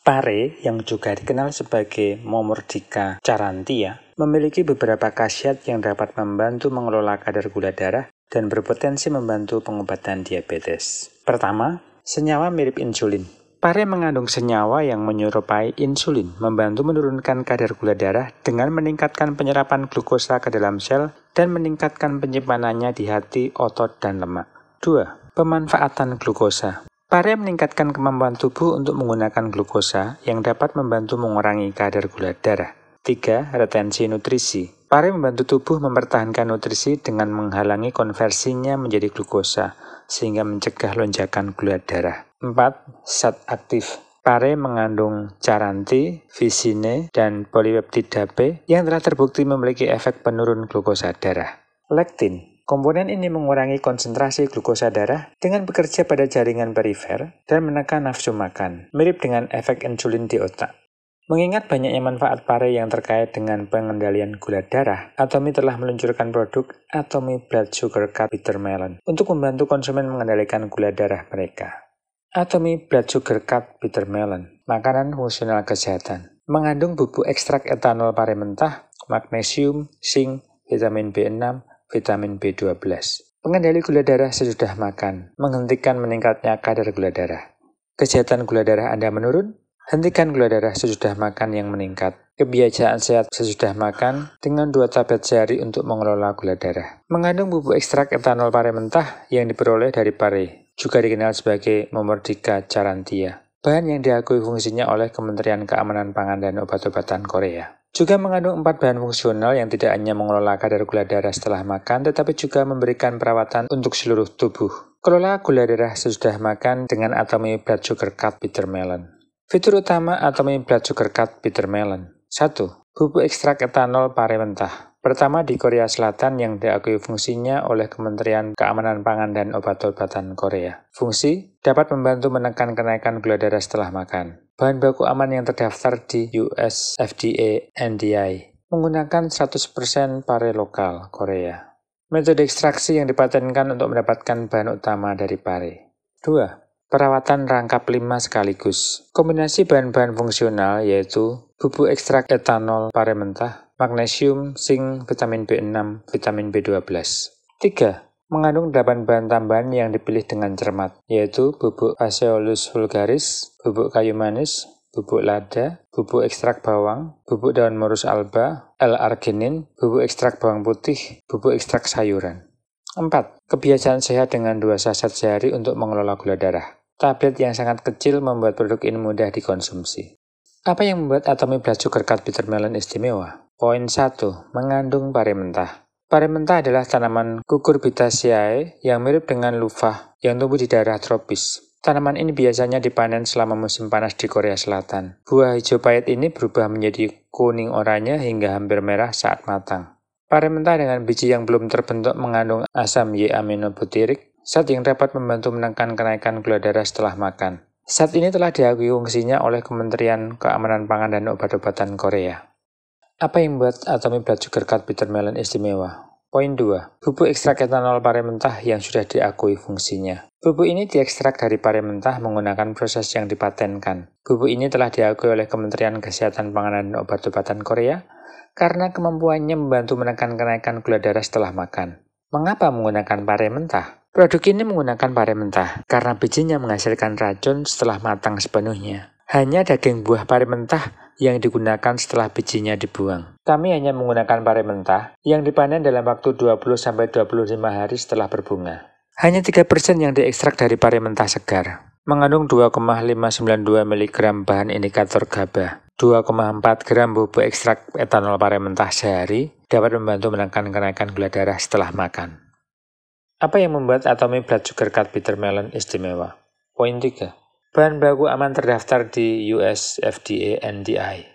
Pare, yang juga dikenal sebagai Momordica charantia, memiliki beberapa khasiat yang dapat membantu mengelola kadar gula darah dan berpotensi membantu pengobatan diabetes. Pertama, senyawa mirip insulin. Pare mengandung senyawa yang menyerupai insulin, membantu menurunkan kadar gula darah dengan meningkatkan penyerapan glukosa ke dalam sel dan meningkatkan penyimpanannya di hati, otot, dan lemak. 2. Pemanfaatan glukosa. Pare meningkatkan kemampuan tubuh untuk menggunakan glukosa yang dapat membantu mengurangi kadar gula darah. 3. Retensi nutrisi. Pare membantu tubuh mempertahankan nutrisi dengan menghalangi konversinya menjadi glukosa, sehingga mencegah lonjakan gula darah. 4. Zat aktif. Pare mengandung charanti, visine, dan polipeptida B yang telah terbukti memiliki efek penurun glukosa darah. Lektin. Komponen ini mengurangi konsentrasi glukosa darah dengan bekerja pada jaringan perifer dan menekan nafsu makan, mirip dengan efek insulin di otak. Mengingat banyaknya manfaat pare yang terkait dengan pengendalian gula darah, Atomy telah meluncurkan produk Atomy Blood Sugar Cut Bitter Melon untuk membantu konsumen mengendalikan gula darah mereka. Atomy Blood Sugar Cut Bitter Melon, makanan fungsional kesehatan, mengandung bubuk ekstrak etanol pare mentah, magnesium, zinc, vitamin B6, vitamin B12. Pengendali gula darah sesudah makan, menghentikan meningkatnya kadar gula darah. Kesehatan gula darah Anda menurun? Hentikan gula darah sesudah makan yang meningkat. Kebiasaan sehat sesudah makan dengan 2 tablet sehari untuk mengelola gula darah. Mengandung bubuk ekstrak etanol pare mentah yang diperoleh dari pare, juga dikenal sebagai Momordica charantia. Bahan yang diakui fungsinya oleh Kementerian Keamanan Pangan dan Obat-obatan Korea. Juga mengandung 4 bahan fungsional yang tidak hanya mengelola kadar gula darah setelah makan, tetapi juga memberikan perawatan untuk seluruh tubuh. Kelola gula darah sesudah makan dengan Atomy Blood Sugar Cut Bitter Melon. Fitur utama Atomy Blood Sugar Cut Bitter Melon. 1. Bubuk ekstrak etanol pare mentah. Pertama di Korea Selatan yang diakui fungsinya oleh Kementerian Keamanan Pangan dan Obat-obatan Korea. Fungsi dapat membantu menekan kenaikan gula darah setelah makan. Bahan baku aman yang terdaftar di US FDA NDI. Menggunakan 100% pare lokal Korea. Metode ekstraksi yang dipatenkan untuk mendapatkan bahan utama dari pare. 2. Perawatan rangkap 5 sekaligus. Kombinasi bahan-bahan fungsional yaitu bubuk ekstrak etanol pare mentah, magnesium, zinc, vitamin B6, vitamin B12. 3. Mengandung 8 bahan tambahan yang dipilih dengan cermat, yaitu bubuk Phaseolus vulgaris, bubuk kayu manis, bubuk lada, bubuk ekstrak bawang, bubuk daun morus alba, L-arginin, bubuk ekstrak bawang putih, bubuk ekstrak sayuran. 4. Kebiasaan sehat dengan 2 saset sehari untuk mengelola gula darah. Tablet yang sangat kecil membuat produk ini mudah dikonsumsi. Apa yang membuat Atomy Blood Sugar Cut Bitter Melon istimewa? Poin 1. Mengandung pare mentah. Pare mentah adalah tanaman Cucurbitaceae yang mirip dengan luvah yang tumbuh di daerah tropis. Tanaman ini biasanya dipanen selama musim panas di Korea Selatan. Buah hijau pahit ini berubah menjadi kuning oranye hingga hampir merah saat matang. Pare mentah dengan biji yang belum terbentuk mengandung asam Y-aminobutyric, zat yang dapat membantu menekan kenaikan gula darah setelah makan. Zat ini telah diakui fungsinya oleh Kementerian Keamanan Pangan dan Obat-obatan Korea. Apa yang membuat Atomy Blood Sugar Cut Bitter Melon istimewa? Poin 2. Bubuk ekstrak etanol pare mentah yang sudah diakui fungsinya. Bubuk ini diekstrak dari pare mentah menggunakan proses yang dipatenkan. Bubuk ini telah diakui oleh Kementerian Kesehatan Pangan dan Obat-obatan Korea karena kemampuannya membantu menekan kenaikan gula darah setelah makan. Mengapa menggunakan pare mentah? Produk ini menggunakan pare mentah karena bijinya menghasilkan racun setelah matang sepenuhnya. Hanya daging buah pare mentah yang digunakan setelah bijinya dibuang. Kami hanya menggunakan pare mentah yang dipanen dalam waktu 20-25 hari setelah berbunga. Hanya 3% yang diekstrak dari pare mentah segar. Mengandung 2,592 mg bahan indikator GABA. 2,4 gram bubuk ekstrak etanol pare mentah sehari dapat membantu menekan kenaikan gula darah setelah makan. Apa yang membuat Atomy Blood Sugar Cut Bitter Melon istimewa? Poin 3. Bahan baku aman terdaftar di US FDA NDI.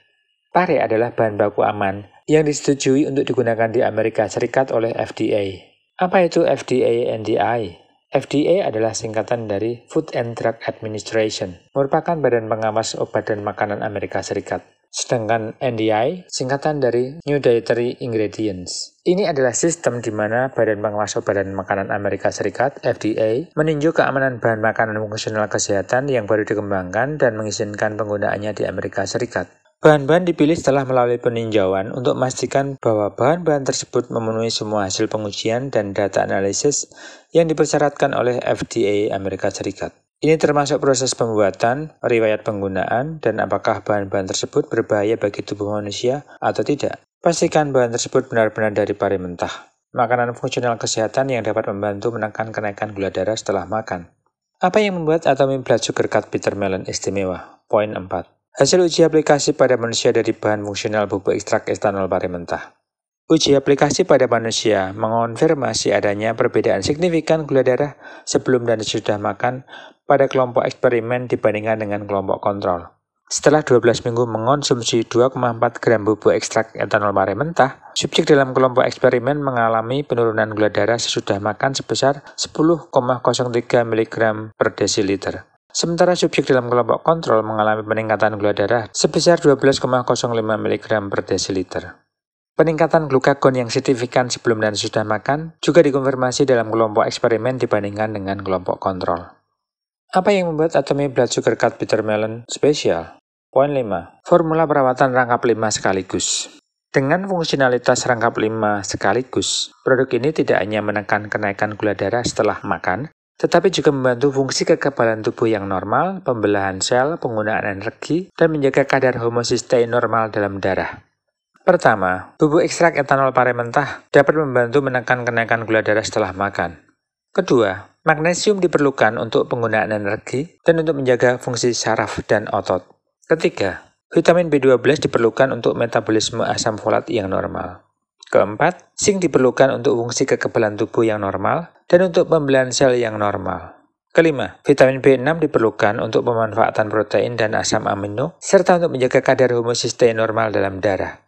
Pare adalah bahan baku aman yang disetujui untuk digunakan di Amerika Serikat oleh FDA. Apa itu FDA NDI? FDA adalah singkatan dari Food and Drug Administration, merupakan badan pengawas obat dan makanan Amerika Serikat. Sedangkan NDI singkatan dari New Dietary Ingredients. Ini adalah sistem di mana Badan Pengawas Obat dan Makanan Amerika Serikat (FDA) meninjau keamanan bahan makanan fungsional kesehatan yang baru dikembangkan dan mengizinkan penggunaannya di Amerika Serikat. Bahan-bahan dipilih setelah melalui peninjauan untuk memastikan bahwa bahan-bahan tersebut memenuhi semua hasil pengujian dan data analisis yang dipersyaratkan oleh FDA Amerika Serikat. Ini termasuk proses pembuatan, riwayat penggunaan, dan apakah bahan-bahan tersebut berbahaya bagi tubuh manusia atau tidak. Pastikan bahan tersebut benar-benar dari pari mentah. Makanan fungsional kesehatan yang dapat membantu menekan kenaikan gula darah setelah makan. Apa yang membuat Atomic Blood Sugar Cut Bitter Melon istimewa? Poin 4. Hasil uji aplikasi pada manusia dari bahan fungsional bubuk ekstrak etanol pari mentah. Uji aplikasi pada manusia mengonfirmasi adanya perbedaan signifikan gula darah sebelum dan sesudah makan pada kelompok eksperimen dibandingkan dengan kelompok kontrol. Setelah 12 minggu mengonsumsi 2,4 gram bubuk ekstrak etanol pari mentah, subjek dalam kelompok eksperimen mengalami penurunan gula darah sesudah makan sebesar 10,03 mg per desiliter. Sementara subjek dalam kelompok kontrol mengalami peningkatan gula darah sebesar 12,05 mg per desiliter. Peningkatan glukagon yang signifikan sebelum dan sesudah makan juga dikonfirmasi dalam kelompok eksperimen dibandingkan dengan kelompok kontrol. Apa yang membuat Atomic Blood Sugar Cut Bitter Melon spesial? Poin 5. Formula perawatan rangkap 5 sekaligus. Dengan fungsionalitas rangkap 5 sekaligus, produk ini tidak hanya menekan kenaikan gula darah setelah makan, tetapi juga membantu fungsi kekebalan tubuh yang normal, pembelahan sel, penggunaan energi, dan menjaga kadar homocysteine normal dalam darah. Pertama, bubuk ekstrak etanol pari mentah dapat membantu menekan kenaikan gula darah setelah makan. Kedua, magnesium diperlukan untuk penggunaan energi dan untuk menjaga fungsi saraf dan otot. Ketiga, vitamin B12 diperlukan untuk metabolisme asam folat yang normal. Keempat, zinc diperlukan untuk fungsi kekebalan tubuh yang normal dan untuk pembelahan sel yang normal. Kelima, vitamin B6 diperlukan untuk pemanfaatan protein dan asam amino, serta untuk menjaga kadar homocysteine normal dalam darah.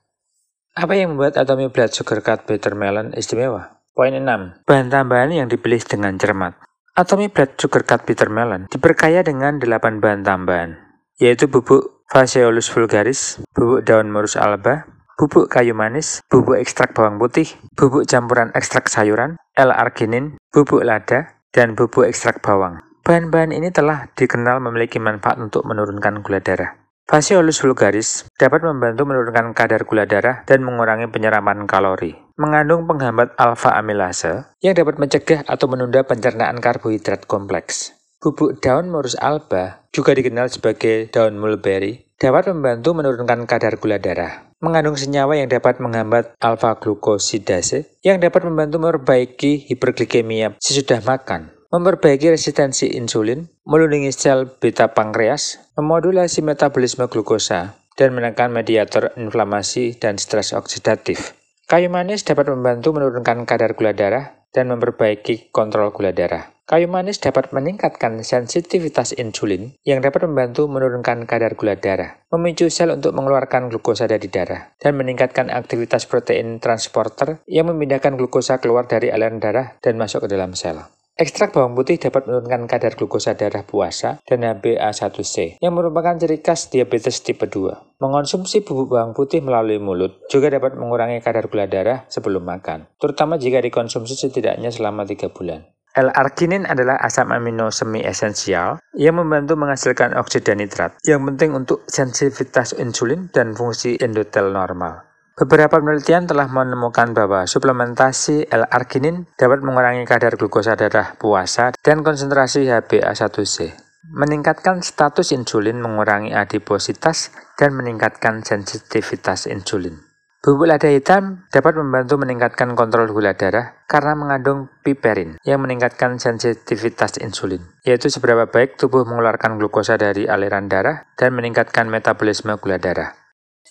Apa yang membuat Atomic Blood Sugar Cut Bitter Melon istimewa? Poin 6. Bahan tambahan yang dipilih dengan cermat. Atomic Blood Sugar Cut Bitter Melon diperkaya dengan 8 bahan tambahan, yaitu bubuk Phaseolus vulgaris, bubuk daun Morus alba, bubuk kayu manis, bubuk ekstrak bawang putih, bubuk campuran ekstrak sayuran, L-arginin, bubuk lada, dan bubuk ekstrak bawang. Bahan-bahan ini telah dikenal memiliki manfaat untuk menurunkan gula darah. Phaseolus vulgaris dapat membantu menurunkan kadar gula darah dan mengurangi penyerapan kalori. Mengandung penghambat alfa amilase yang dapat mencegah atau menunda pencernaan karbohidrat kompleks. Bubuk daun Morus alba, juga dikenal sebagai daun mulberry, dapat membantu menurunkan kadar gula darah. Mengandung senyawa yang dapat menghambat alfa-glukosidase yang dapat membantu memperbaiki hiperglikemia sesudah makan, memperbaiki resistensi insulin, melindungi sel beta pankreas, memodulasi metabolisme glukosa, dan menekan mediator inflamasi dan stres oksidatif. Kayu manis dapat membantu menurunkan kadar gula darah dan memperbaiki kontrol gula darah. Kayu manis dapat meningkatkan sensitivitas insulin yang dapat membantu menurunkan kadar gula darah, memicu sel untuk mengeluarkan glukosa dari darah, dan meningkatkan aktivitas protein transporter yang memindahkan glukosa keluar dari aliran darah dan masuk ke dalam sel. Ekstrak bawang putih dapat menurunkan kadar glukosa darah puasa dan HbA1c yang merupakan ciri khas diabetes tipe 2. Mengonsumsi bubuk bawang putih melalui mulut juga dapat mengurangi kadar gula darah sebelum makan, terutama jika dikonsumsi setidaknya selama 3 bulan. L-arginin adalah asam amino semi-esensial yang membantu menghasilkan oksida nitrat yang penting untuk sensitivitas insulin dan fungsi endotel normal. Beberapa penelitian telah menemukan bahwa suplementasi L-arginin dapat mengurangi kadar glukosa darah puasa dan konsentrasi HbA1c, meningkatkan status insulin, mengurangi adipositas, dan meningkatkan sensitivitas insulin. Bubuk lada hitam dapat membantu meningkatkan kontrol gula darah karena mengandung piperin yang meningkatkan sensitivitas insulin, yaitu seberapa baik tubuh mengeluarkan glukosa dari aliran darah dan meningkatkan metabolisme gula darah.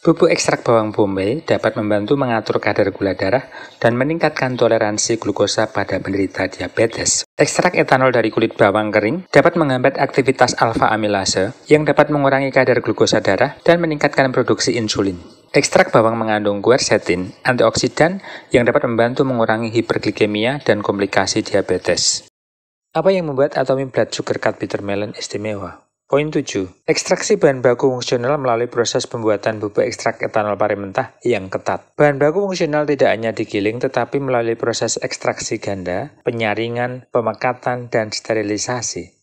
Bubuk ekstrak bawang bombay dapat membantu mengatur kadar gula darah dan meningkatkan toleransi glukosa pada penderita diabetes. Ekstrak etanol dari kulit bawang kering dapat menghambat aktivitas alfa amilase yang dapat mengurangi kadar glukosa darah dan meningkatkan produksi insulin. Ekstrak bawang mengandung quercetin, antioksidan yang dapat membantu mengurangi hiperglikemia dan komplikasi diabetes. Apa yang membuat Atomic Blood Sugar Cut Bitter Melon istimewa? Poin 7. Ekstraksi bahan baku fungsional melalui proses pembuatan bubuk ekstrak etanol pari mentah yang ketat. Bahan baku fungsional tidak hanya digiling tetapi melalui proses ekstraksi ganda, penyaringan, pemekatan, dan sterilisasi.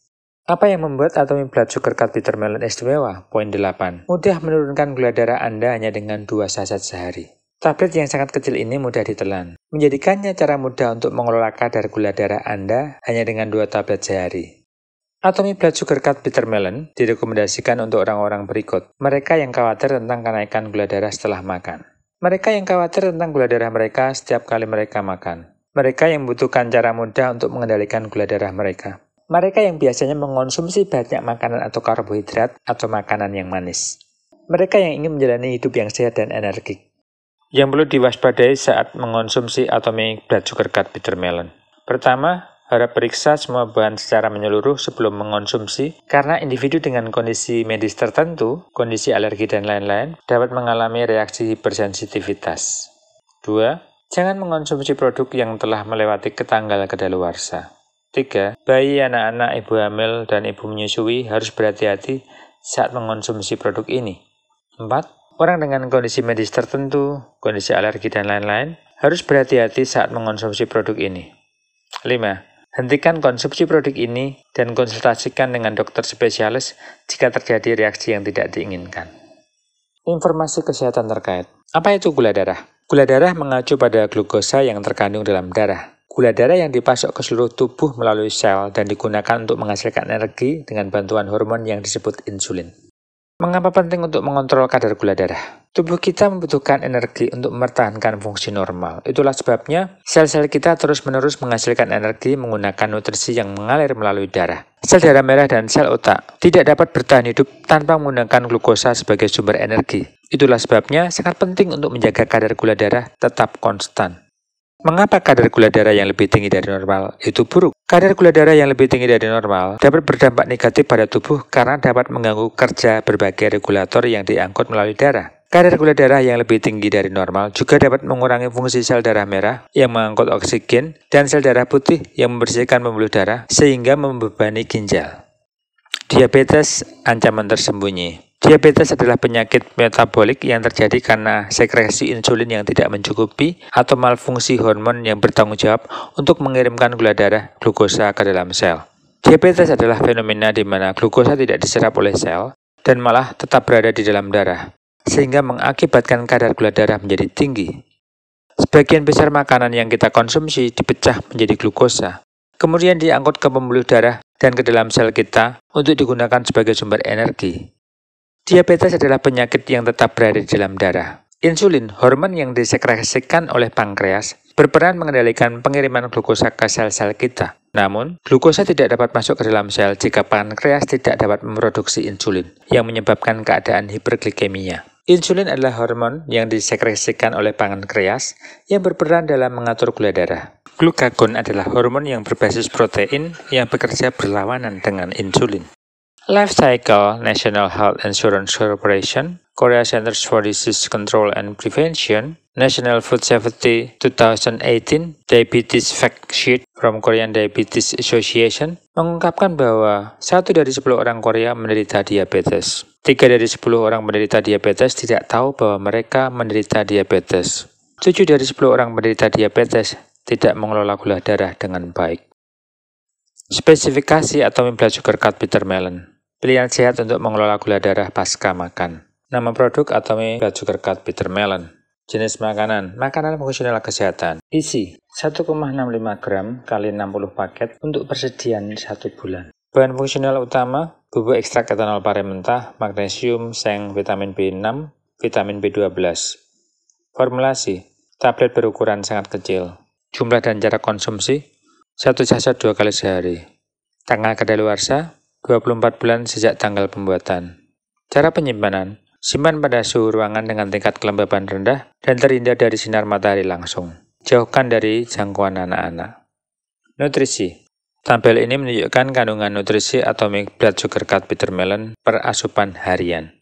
Apa yang membuat Atomic Blood Sugar Cut Bitter Melon istimewa? Poin 8. Mudah menurunkan gula darah Anda hanya dengan 2 saset sehari. Tablet yang sangat kecil ini mudah ditelan. Menjadikannya cara mudah untuk mengelola kadar gula darah Anda hanya dengan 2 tablet sehari. Atomic Blood Sugar Cut Bitter Melon direkomendasikan untuk orang-orang berikut. Mereka yang khawatir tentang kenaikan gula darah setelah makan. Mereka yang khawatir tentang gula darah mereka setiap kali mereka makan. Mereka yang membutuhkan cara mudah untuk mengendalikan gula darah mereka. Mereka yang biasanya mengonsumsi banyak makanan atau karbohidrat atau makanan yang manis. Mereka yang ingin menjalani hidup yang sehat dan energik. Yang perlu diwaspadai saat mengonsumsi Atomic Blood Sugar Cut Bitter Melon. Pertama, harap periksa semua bahan secara menyeluruh sebelum mengonsumsi, karena individu dengan kondisi medis tertentu, kondisi alergi dan lain-lain, dapat mengalami reaksi hipersensitivitas. 2. Jangan mengonsumsi produk yang telah melewati ketanggal kedaluarsa. 3. Bayi, anak-anak, ibu hamil, dan ibu menyusui harus berhati-hati saat mengonsumsi produk ini. 4. Orang dengan kondisi medis tertentu, kondisi alergi dan lain-lain, harus berhati-hati saat mengonsumsi produk ini. 5. Hentikan konsumsi produk ini dan konsultasikan dengan dokter spesialis jika terjadi reaksi yang tidak diinginkan. Informasi kesehatan terkait. Apa itu gula darah? Gula darah mengacu pada glukosa yang terkandung dalam darah. Gula darah yang dipasok ke seluruh tubuh melalui sel dan digunakan untuk menghasilkan energi dengan bantuan hormon yang disebut insulin. Mengapa penting untuk mengontrol kadar gula darah? Tubuh kita membutuhkan energi untuk mempertahankan fungsi normal. Itulah sebabnya sel-sel kita terus-menerus menghasilkan energi menggunakan nutrisi yang mengalir melalui darah. Sel darah merah dan sel otak tidak dapat bertahan hidup tanpa menggunakan glukosa sebagai sumber energi. Itulah sebabnya sangat penting untuk menjaga kadar gula darah tetap konstan. Mengapa kadar gula darah yang lebih tinggi dari normal itu buruk? Kadar gula darah yang lebih tinggi dari normal dapat berdampak negatif pada tubuh karena dapat mengganggu kerja berbagai regulator yang diangkut melalui darah. Kadar gula darah yang lebih tinggi dari normal juga dapat mengurangi fungsi sel darah merah yang mengangkut oksigen dan sel darah putih yang membersihkan pembuluh darah sehingga membebani ginjal. Diabetes, ancaman tersembunyi. Diabetes adalah penyakit metabolik yang terjadi karena sekresi insulin yang tidak mencukupi atau malfungsi hormon yang bertanggung jawab untuk mengirimkan gula darah glukosa ke dalam sel. Diabetes adalah fenomena di mana glukosa tidak diserap oleh sel dan malah tetap berada di dalam darah, sehingga mengakibatkan kadar gula darah menjadi tinggi. Sebagian besar makanan yang kita konsumsi dipecah menjadi glukosa, kemudian diangkut ke pembuluh darah dan ke dalam sel kita untuk digunakan sebagai sumber energi. Diabetes adalah penyakit yang tetap berada di dalam darah. Insulin, hormon yang disekresikan oleh pankreas, berperan mengendalikan pengiriman glukosa ke sel-sel kita. Namun, glukosa tidak dapat masuk ke dalam sel jika pankreas tidak dapat memproduksi insulin, yang menyebabkan keadaan hiperglikemia. Insulin adalah hormon yang disekresikan oleh pankreas yang berperan dalam mengatur gula darah. Glukagon adalah hormon yang berbasis protein yang bekerja berlawanan dengan insulin. Life Cycle, National Health Insurance Corporation, Korea Centers for Disease Control and Prevention, National Food Safety 2018, Diabetes Fact Sheet from Korean Diabetes Association, mengungkapkan bahwa 1 dari 10 orang Korea menderita diabetes. 3 dari 10 orang menderita diabetes tidak tahu bahwa mereka menderita diabetes. 7 dari 10 orang menderita diabetes tidak mengelola gula darah dengan baik. Spesifikasi Atomic Blood Sugar Cut Bitter Melon. Pilihan sehat untuk mengelola gula darah pasca makan. Nama produk Atomic Blood Sugar Cut Bitter Melon. Jenis makanan, makanan fungsional kesehatan. Isi, 1,65 gram kali 60 paket untuk persediaan 1 bulan. Bahan fungsional utama, bubuk ekstrak etanol pari mentah, magnesium, seng, vitamin B6, vitamin B12. Formulasi, tablet berukuran sangat kecil. Jumlah dan cara konsumsi, 1 saset 2 kali sehari. Tanggal kadaluarsa, 24 bulan sejak tanggal pembuatan. Cara penyimpanan, simpan pada suhu ruangan dengan tingkat kelembaban rendah dan terhindar dari sinar matahari langsung. Jauhkan dari jangkauan anak-anak. Nutrisi. Tabel ini menunjukkan kandungan nutrisi Atomic Blood Sugar Cut Bitter Melon per asupan harian.